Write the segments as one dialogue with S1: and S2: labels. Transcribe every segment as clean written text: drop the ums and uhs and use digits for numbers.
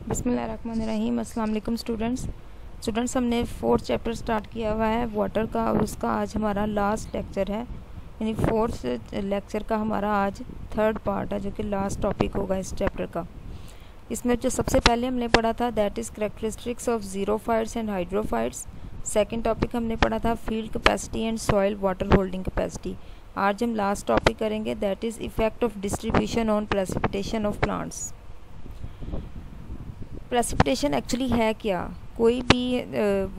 S1: बिस्मिल्लाहिर्रहमानिर्रहीम। अस्सलाम वालेकुम स्टूडेंट्स, हमने 4th चैप्टर स्टार्ट किया हुआ है वाटर का और उसका आज हमारा लास्ट लेक्चर है। यानी 4th लेक्चर का हमारा आज 3rd पार्ट है जो कि लास्ट टॉपिक होगा इस चैप्टर का। इसमें जो सबसे पहले हमने पढ़ा था that is characteristics of xerophytes and hydrophytes. Second topic हमने पढ़ा था field capacity and soil water holding capacity. आज हम लास्ट टॉपिक करेंगे that is effect of distribution on precipitation of plants. Precipitation actually है क्या? कोई भी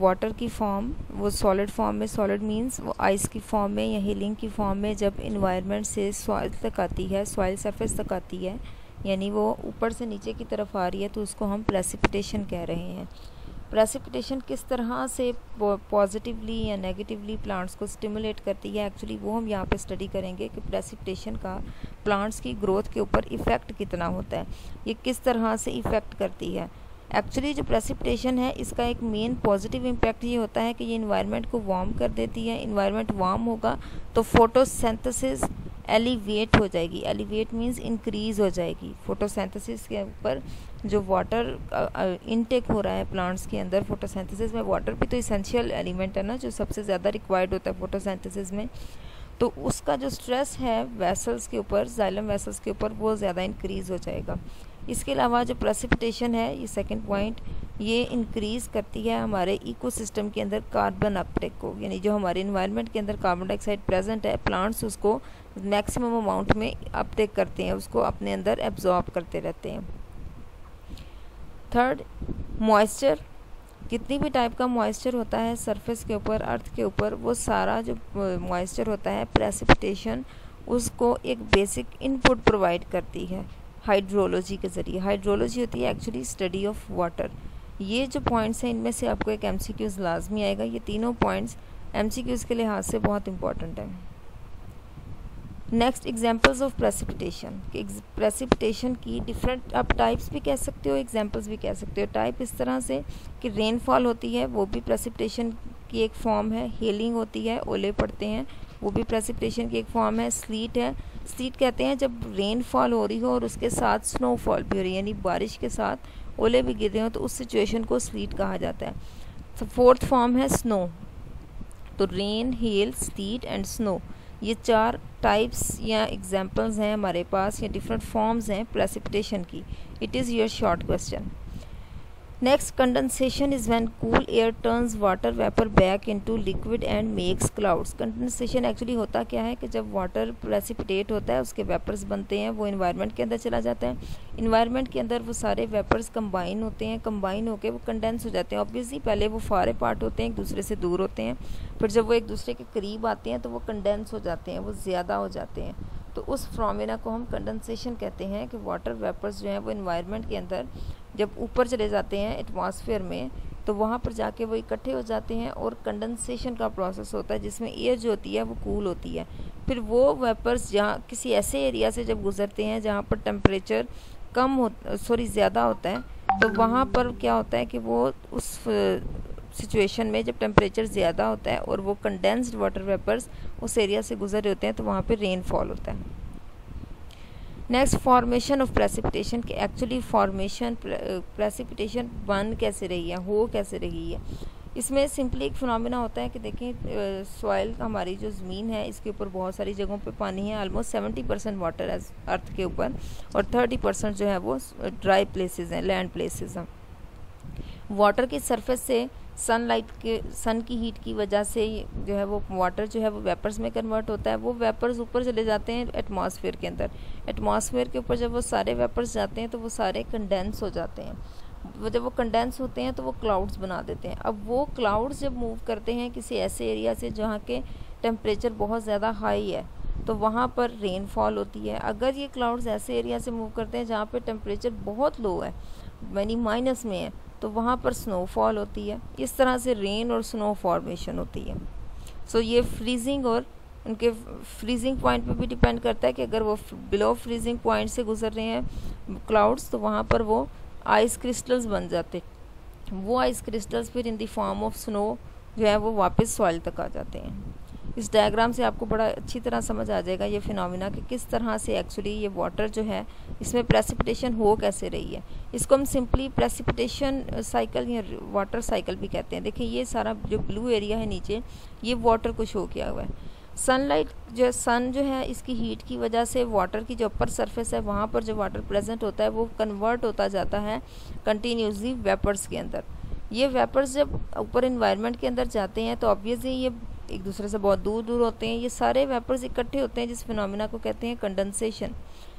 S1: वाटर की फॉर्म वो सॉलिड फॉर्म में, सॉलिड मींस वो आइस की फॉर्म में या हीलिंग की फॉर्म में जब इन्वायरमेंट से सॉइल तक आती है, सॉइल सरफेस तक आती है, यानी वो ऊपर से नीचे की तरफ आ रही है, तो उसको हम प्रेसिपिटेशन कह रहे हैं। प्रेसिपिटेशन किस तरह से पॉजिटिवली या नेगेटिवली प्लांट्स को स्टिमुलेट करती है, एक्चुअली वो हम यहाँ पे स्टडी करेंगे कि प्रेसिपिटेशन का प्लांट्स की ग्रोथ के ऊपर इफ़ेक्ट कितना होता है, ये किस तरह से इफ़ेक्ट करती है। एक्चुअली जो प्रेसिपिटेशन है इसका एक मेन पॉजिटिव इम्पैक्ट ये होता है कि ये इन्वायरमेंट को वार्म कर देती है। इन्वायरमेंट वार्म होगा तो फोटोसिंथेसिस एलिवेट हो जाएगी। एलिवेट मींस इंक्रीज़ हो जाएगी। फोटोसिंथेसिस के ऊपर जो वाटर इनटेक हो रहा है प्लांट्स के अंदर, फोटोसिंथेसिस में वाटर भी तो इसेंशियल एलिमेंट है ना, जो सबसे ज़्यादा रिक्वायर्ड होता है फोटोसिंथेसिस में, तो उसका जो स्ट्रेस है वेसल्स के ऊपर, जाइलम वेसल्स के ऊपर, वो ज़्यादा इंक्रीज़ हो जाएगा। इसके अलावा जो प्रेसिपिटेशन है, ये सेकंड पॉइंट, ये इंक्रीज़ करती है हमारे इकोसिस्टम के अंदर कार्बन अपटेक को, यानी जो हमारे इन्वायरमेंट के अंदर कार्बन डाइऑक्साइड प्रेजेंट है, प्लांट्स उसको मैक्सिमम अमाउंट में अपटेक करते हैं, उसको अपने अंदर एब्जॉर्ब करते रहते हैं। Third, moisture. कितनी भी टाइप का मॉइस्चर होता है सरफेस के ऊपर, अर्थ के ऊपर, वो सारा जो मॉइस्चर होता है, प्रेसिपिटेशन उसको एक बेसिक इनपुट प्रोवाइड करती है हाइड्रोलॉजी के ज़रिए। हाइड्रोलॉजी होती है एक्चुअली स्टडी ऑफ वाटर। ये जो पॉइंट्स हैं इनमें से आपको एक एमसीक्यूज़ लाजमी आएगा। ये तीनों पॉइंट्स एमसीक्यूज़ के लिहाज से बहुत इंपॉर्टेंट है। Next, examples of precipitation. Precipitation की डिफरेंट आप टाइप्स भी कह सकते हो, एग्जांपल्स भी कह सकते हो। टाइप इस तरह से कि रेनफॉल होती है, वो भी प्रेसिपिटेशन की एक फॉर्म है। हेलिंग होती है, ओले पड़ते हैं, वो भी प्रेसिपिटेशन की एक फॉर्म है। स्लीट है, स्लीट कहते हैं जब रेनफॉल हो रही हो और उसके साथ स्नोफॉल भी हो रही है, यानी बारिश के साथ ओले भी गिर रहे हो, तो उस सिचुएशन को स्लीट कहा जाता है। तो फोर्थ फॉर्म है स्नो। तो rain, hello, slit and snow, ये 4 टाइप्स या एग्जांपल्स हैं हमारे पास, या डिफरेंट फॉर्म्स हैं प्रेसिपिटेशन की। It is your short question. Next, condensation is when cool air turns water vapour back into liquid and makes clouds. Condensation actually होता क्या है कि जब वाटर प्रेसिपिटेट होता है, उसके वेपर्स बनते हैं, वो इन्वायरमेंट के अंदर चला जाता है। इन्वायरमेंट के अंदर वो सारे वेपर्स कंबाइन होते हैं, कंबाइन होकर वो कंडेंस हो जाते हैं। ऑब्वियसली पहले वो फारे पार्ट होते हैं, एक दूसरे से दूर होते हैं, फिर जब वो एक दूसरे के करीब आते हैं तो वो कंडेंस हो जाते हैं, वो ज़्यादा हो जाते हैं। तो उस फिनोमेना को हम कंडेंसेशन कहते हैं कि वाटर वेपर्स जो हैं वो इन्वायरमेंट के अंदर जब ऊपर चले जाते हैं एटमॉस्फेयर में, तो वहाँ पर जाके वो इकट्ठे हो जाते हैं और कंडेंसेशन का प्रोसेस होता है जिसमें एयर जो होती है वो कूल होती है। फिर वो वेपर्स जहाँ किसी ऐसे एरिया से जब गुजरते हैं जहाँ पर टेम्परेचर ज़्यादा होता है, तो वहाँ पर क्या होता है कि वो उस सिचुएशन में जब टेम्परेचर ज़्यादा होता है और वो कंडेंस्ड वाटर वेपर्स उस एरिया से गुजर रहे होते हैं, तो वहाँ पे रेनफॉल होता है। Next, formation of precipitation. कि एक्चुअली फॉर्मेशन प्रेसिपिटेशन बन कैसे रही है, हो कैसे रही है। इसमें सिंपली एक फिनोमेना होता है कि देखें, सॉइल हमारी जो ज़मीन है इसके ऊपर बहुत सारी जगहों पे पानी है। ऑलमोस्ट 70% वाटर है अर्थ के ऊपर, और 30% जो है वो ड्राई प्लेसेस हैं, लैंड प्लेसेस हैं। वाटर की सरफेस से सन की हीट की वजह से जो है वो वाटर जो है वो वेपर्स में कन्वर्ट होता है। वो वेपर्स ऊपर चले जाते हैं एटमॉस्फेयर के अंदर। एटमॉस्फेयर के ऊपर जब वो सारे वेपर्स जाते हैं तो वो सारे कंडेंस हो जाते हैं। जब वो कंडेंस होते हैं तो वो क्लाउड्स बना देते हैं। अब वो क्लाउड्स जब मूव करते हैं किसी ऐसे एरिया से जहाँ के टेम्परेचर बहुत ज़्यादा हाई है, तो वहाँ पर रेनफॉल होती है। अगर ये क्लाउड्स ऐसे एरिया से मूव करते हैं जहाँ पर टेम्परेचर बहुत लो है, यानी माइनस में है, तो वहाँ पर स्नोफॉल होती है। इस तरह से रेन और स्नो फॉर्मेशन होती है। सो ये फ्रीजिंग और उनके फ्रीजिंग पॉइंट पे भी डिपेंड करता है कि अगर वो बिलो फ्रीजिंग पॉइंट से गुजर रहे हैं क्लाउड्स, तो वहाँ पर वो आइस क्रिस्टल्स बन जाते। वो आइस क्रिस्टल्स फिर इन द फॉर्म ऑफ स्नो जो है वो वापस सॉइल तक आ जाते हैं। इस डायग्राम से आपको बड़ा अच्छी तरह समझ आ जाएगा ये फिनोमिना कि किस तरह से एक्चुअली ये वाटर जो है इसमें प्रेसिपिटेशन हो कैसे रही है। इसको हम सिंपली प्रेसिपिटेशन साइकिल या वाटर साइकिल भी कहते हैं। देखिए ये सारा जो ब्लू एरिया है नीचे, ये वाटर को शो किया हुआ है। सनलाइट जो सन जो है इसकी हीट की वजह से वाटर की जो अपर सरफेस है वहाँ पर जो वाटर प्रेजेंट होता है वो कन्वर्ट होता जाता है कंटिन्यूसली वेपर्स के अंदर। ये वेपर्स जब ऊपर इन्वायरमेंट के अंदर जाते हैं तो ऑब्वियसली ये एक दूसरे से बहुत दूर दूर होते हैं। ये सारे वेपर्स इकट्ठे होते हैं, जिस फिनोमिना को कहते हैं कंडेंसेशन।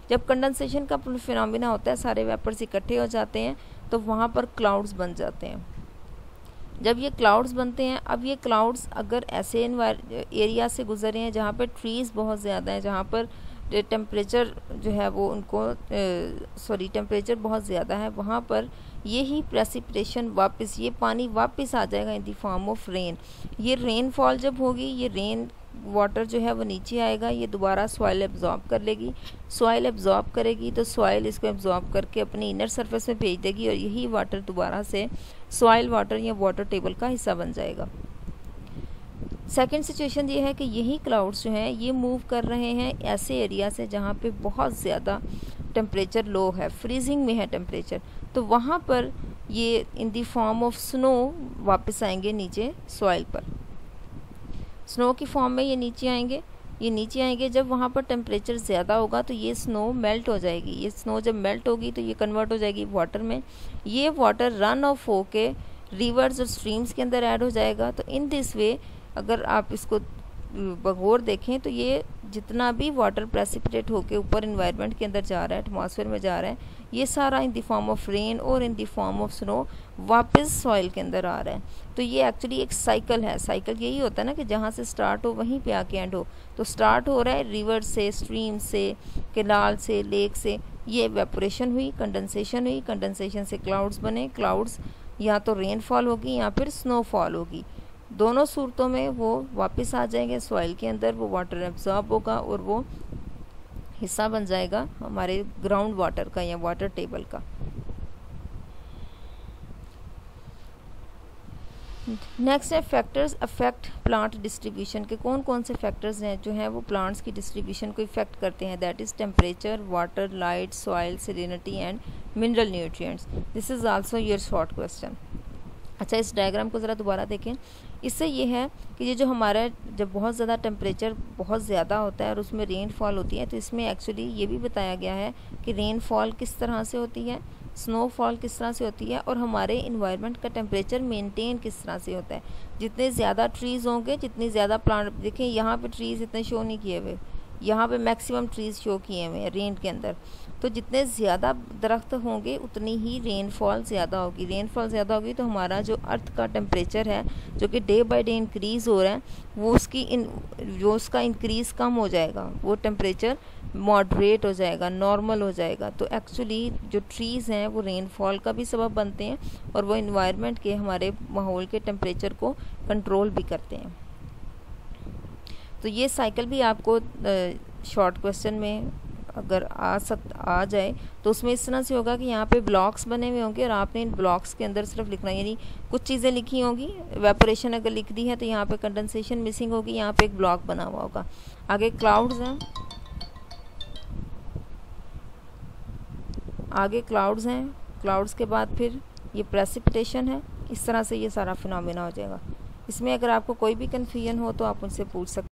S1: जब कंडेंसेशन का फिनोमिना होता है, सारे वेपर्स इकट्ठे हो जाते हैं तो वहाँ पर क्लाउड्स बन जाते हैं। जब ये क्लाउड्स बनते हैं, अब ये क्लाउड्स अगर ऐसे एरिया से गुजरे हैं जहाँ पर ट्रीज़ बहुत ज़्यादा हैं, जहाँ पर टेम्परेचर जो है वो टेम्परेचर बहुत ज़्यादा है, वहाँ पर यही प्रेसिपिटेशन वापस, ये पानी वापस आ जाएगा इन दी फॉर्म ऑफ रेन। ये रेनफॉल जब होगी, ये रेन वाटर जो है वो नीचे आएगा, ये दोबारा सॉइल एब्जॉर्ब कर लेगी। सॉइल एब्जॉर्ब करेगी तो सॉइल इसको एब्जॉर्ब करके अपनी इनर सरफेस में भेज देगी और यही वाटर दोबारा से सॉइल वाटर या वाटर टेबल का हिस्सा बन जाएगा। सेकेंड सिचुएशन ये है कि यही क्लाउड्स जो हैं ये मूव कर रहे हैं ऐसे एरिया से जहाँ पे बहुत ज़्यादा टेम्परेचर लो है, फ्रीजिंग में है टेम्परेचर, तो वहाँ पर ये इन दी फॉर्म ऑफ स्नो वापस आएंगे नीचे सॉइल पर। स्नो की फॉर्म में ये नीचे आएंगे। जब वहाँ पर टेम्परेचर ज़्यादा होगा तो ये स्नो मेल्ट हो जाएगी। ये स्नो जब मेल्ट होगी तो ये कन्वर्ट हो जाएगी वाटर में। ये वाटर रन ऑफ होके रिवर्स और स्ट्रीम्स के अंदर ऐड हो जाएगा। तो इन दिस वे अगर आप इसको बगौर देखें तो ये जितना भी वाटर प्रेसिपिटेट होके ऊपर इन्वायरमेंट के अंदर जा रहा है, एटमॉस्फेयर में जा रहा है, ये सारा in the form of rain और in the form of snow वापस सॉइल के अंदर आ रहा है। तो ये एक्चुअली एक साइकिल है। साइकिल यही होता है ना कि जहाँ से स्टार्ट हो वहीं पे आके एंड हो। तो स्टार्ट हो रहा है रिवर से, स्ट्रीम से, केनाल से, लेक से, ये एवेपोरेशन हुई, कंडेंसेशन हुई, कंडेंसेशन से क्लाउड्स बने। क्लाउड्स या तो रेनफॉल होगी या फिर स्नोफॉल होगी। दोनों सूरतों में वो वापस आ जाएंगे सॉइल के अंदर, वो वाटर एब्जॉर्ब होगा और वो हिस्सा बन जाएगा हमारे ग्राउंड वाटर का या वाटर टेबल का। नेक्स्ट है फैक्टर्स अफेक्ट प्लांट डिस्ट्रीब्यूशन के। कौन कौन से फैक्टर्स हैं जो हैं वो प्लांट्स की डिस्ट्रीब्यूशन को इफेक्ट करते हैं? That is temperature, water, light, soil, salinity and mineral nutrients. This is also your short question. अच्छा, इस डायग्राम को ज़रा दोबारा देखें। इससे ये है कि ये जो हमारा जब बहुत ज़्यादा टेम्परेचर बहुत ज़्यादा होता है और उसमें रेनफॉल होती है, तो इसमें एक्चुअली ये भी बताया गया है कि रेनफॉल किस तरह से होती है, स्नोफॉल किस तरह से होती है और हमारे इन्वायरमेंट का टेम्परेचर मेंटेन किस तरह से होता है। जितने ज़्यादा ट्रीज़ होंगे, जितनी ज़्यादा प्लांट, देखें यहाँ पे ट्रीज़ इतने शो नहीं किए हुए, यहाँ पे मैक्सिमम ट्रीज़ शो किए हुए हैं रेन के अंदर। तो जितने ज़्यादा दरख्त होंगे उतनी ही रेनफॉल ज़्यादा होगी। रेनफॉल ज़्यादा होगी तो हमारा जो अर्थ का टेम्परेचर है जो कि डे बाय डे इंक्रीज़ हो रहा है, वो उसका इंक्रीज़ कम हो जाएगा, वो टेम्परेचर मॉडरेट हो जाएगा, नॉर्मल हो जाएगा। तो एक्चुअली जो ट्रीज़ हैं वो रेनफॉल का भी सबब बनते हैं और वो इन्वायरमेंट के, हमारे माहौल के टेम्परेचर को कंट्रोल भी करते हैं। तो ये साइकिल भी आपको शॉर्ट क्वेश्चन में अगर आ जाए तो उसमें इस तरह से होगा कि यहाँ पे ब्लॉक्स बने हुए होंगे और आपने इन ब्लॉक्स के अंदर सिर्फ लिखना, यानी कुछ चीज़ें लिखी होंगी। एवेपोरेशन अगर लिख दी है तो यहाँ पे कंडेंसेशन मिसिंग होगी, यहाँ पे एक ब्लॉक बना हुआ होगा। आगे क्लाउड्स हैं, क्लाउड्स के बाद फिर ये प्रेसिपिटेशन है। इस तरह से ये सारा फिनोमेना हो जाएगा। इसमें अगर आपको कोई भी कन्फ्यूजन हो तो आप मुझसे पूछ सकते हैं।